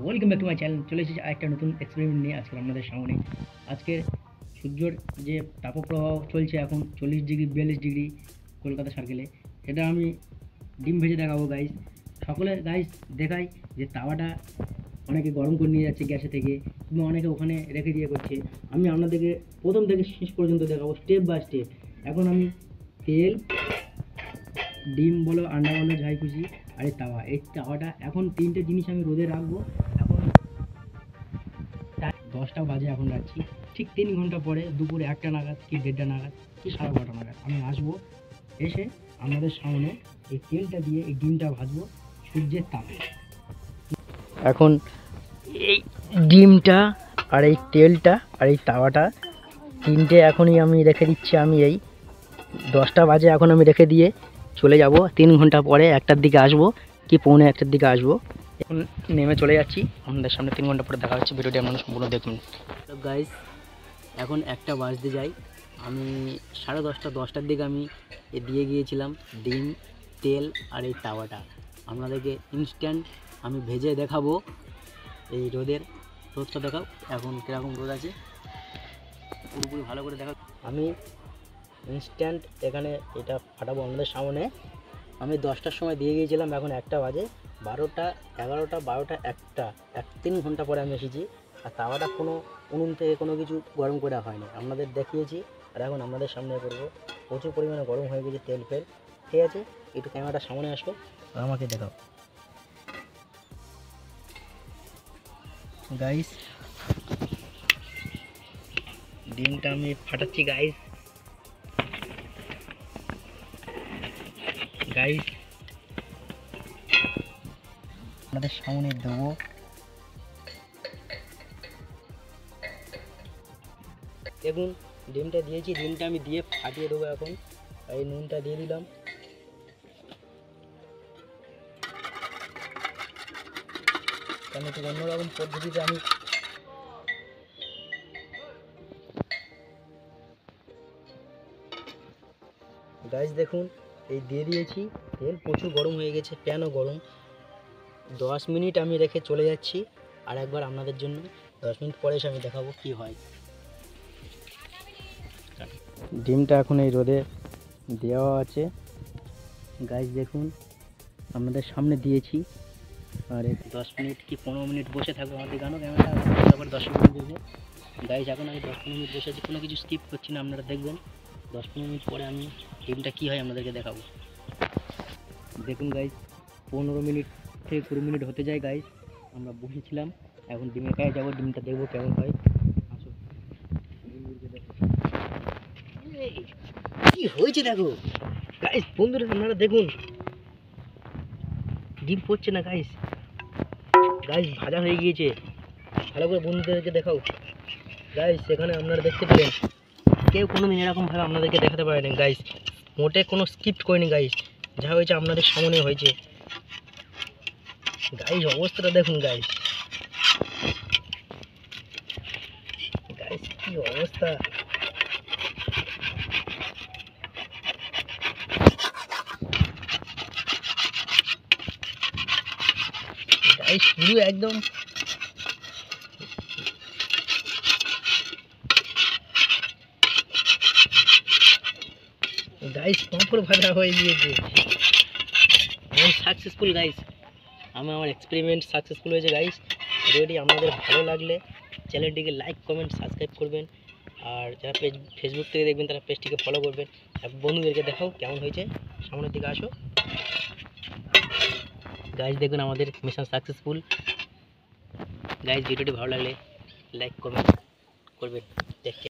Welcome back to my channel. চলে এসেছি একটা নতুন এক্সপেরিমেন্ট নিয়ে আজকে আপনাদের সামনে। আজকে সূর্যের যে তাপপ্রবাহ চলছে এখন 40 ডিগ্রি 42 ডিগ্রি কলকাতা সার্কেলে, সেটা আমি ডিম ভেজে দেখাবো গাইস। সকলে গাইস দেখাই যে তাওয়াটা অনেকে গরম করে নিয়ে যাচ্ছে গ্যাসে থেকে, কিংবা অনেকে ওখানে রেখে দিয়ে করছে। আমি আপনাদেরকে প্রথম থেকে শেষ পর্যন্ত দেখাবো স্টেপ বাই স্টেপ। এখন আমি তেল, ডিম বলো, আন্ডা বলো, যাই খুশি, আর এই তাওয়াটা এখন তিনটে জিনিস আমি রোদে রাখবো। এখন 10টা বাজে, এখন রাখছি। ঠিক 3 ঘন্টা পরে দুপুরে 1টা নাগাদ কি 1:30টা নাগাদ কি 12:30 নাগাদ আমি আসবো। এসে আপনাদের সামনে এই তেলটা দিয়ে এই ডিমটা ভাজবো সূর্যের তাপে। এখন এই ডিমটা আর এই তেলটা আর এই তাওয়াটা তিনটে এখনই আমি রেখে দিচ্ছি। আমি এই 10টা বাজে এখন আমি রেখে দিয়ে চলে যাব। 3 ঘন্টা পরে 1টার দিকে আসবো কি পৌনে 1টার দিকে আসবো। এখন নেমে চলে যাচ্ছি আপনাদের সামনে। 3 ঘন্টা পরে দেখা হচ্ছে। ভিডিওটি আপনারা সম্পূর্ণ দেখুন। তো গাইস এখন 1টা বাজতে যাই। আমি 10:30টার দিকে আমি দিয়ে গিয়েছিলাম ডিম, তেল আর এই তাওয়াটা। আপনাদেরকে ইনস্ট্যান্ট আমি ভেজে দেখাবো। এই রোদটা দেখাও এখন কীরকম রোদ আছে, পুরোপুরি ভালো করে দেখাও। আমি ইনস্ট্যান্ট এখানে এটা ফাটাবো আপনাদের সামনে। আমি 10টার সময় দিয়ে গিয়েছিলাম, এখন 1টা বাজে। 12টা 11টা 12টা 1টা 3 ঘন্টা পরে আমি এসেছি। আর তাওয়াটা কোনো উনুন থেকে কোনো কিছু গরম করে হয়নি, আপনাদের দেখিয়েছি। আর এখন আপনাদের সামনে করবো। প্রচুর পরিমাণে গরম হয়ে গেছে তেল ফেল, ঠিক আছে। একটু ক্যামেরাটা সামনে আসো, আমাকে দেখাও গাইস। ডিমটা আমি ফাটাচ্ছি গাইস। আপনাদের সামনে দেবো। দেখুন ডিমটা দিয়েছি, ডিমটা আমি দিয়ে ফাটিয়ে দেবো এখন। এই নুনটা দিয়ে দিলাম। কারণ একটু অন্যরকম পদ্ধতিতে আমি গাইস দেখুন এই দিয়ে দিয়েছি। তেল প্রচুর গরম হয়ে গেছে, প্যানও গরম। 10 মিনিট আমি রেখে চলে যাচ্ছি। আর একবার আপনাদের জন্য 10 মিনিট পরে এসে আমি দেখাবো কি হয়। ডিমটা এখন এই রোদে দেওয়া আছে গাইস, দেখুন আপনাদের সামনে দিয়েছি। আর 10 মিনিট কি 15 মিনিট বসে থাকবো। আমাদের গানও ক্যামেরা আবার 10 মিনিট দেবে গাইস। এখন আমি 10-15 মিনিট বসে আছি, কোনো কিছু স্কিপ করছি না, আপনারা দেখবেন। 10-15 মিনিট পরে আমি ডিমটা কী হয় আপনাদেরকে দেখাবো। দেখুন গাইস 15 মিনিট থেকে 20 মিনিট হতে যায় গাইস। আমরা বসেছিলাম, এখন ডিমের গায়ে যাবো, ডিমটা দেখবো কেমন হয়। আসো কি হয়েছে দেখো গাইস। বন্ধুরা আপনারা দেখুন ডিম পড়ছে না গাইস। ভাজা হয়ে গিয়েছে। ভালো করে বন্ধুদেরকে দেখাও গাইস। এখানে আপনারা দেখতে পেলেন, কেউ কোনোদিন এরকমভাবে আপনাদেরকে দেখাতে পারেনি গাইস। মোটে কোনো স্কিপ করিনি গাইস, যা হয়েছে আপনাদের সামনে হয়েছে গাইস। অবস্থাটা দেখুন গাইস, কি অবস্থা গাইস, পুরো একদম গাইস পাঁপড় ভাজা হয়ে গিয়েছে। আমি সাকসেসফুল গাইস, আমার এক্সপেরিমেন্ট সাকসেসফুল হয়েছে গাইস। ভিডিওটি আপনাদের ভালো লাগলে চ্যানেলটিকে লাইক কমেন্ট সাবস্ক্রাইব করবেন। আর যারা ফেসবুক থেকে দেখবেন তারা পেজটিকে ফলো করবেন। আর বন্ধুদেরকে দেখাও কেমন হয়েছে। সামনের দিকে আসো গাইস, দেখুন আমাদের মিশন সাকসেসফুল গাইস। ভিডিওটি ভালো লাগলে লাইক কমেন্ট করবেন। দেখতে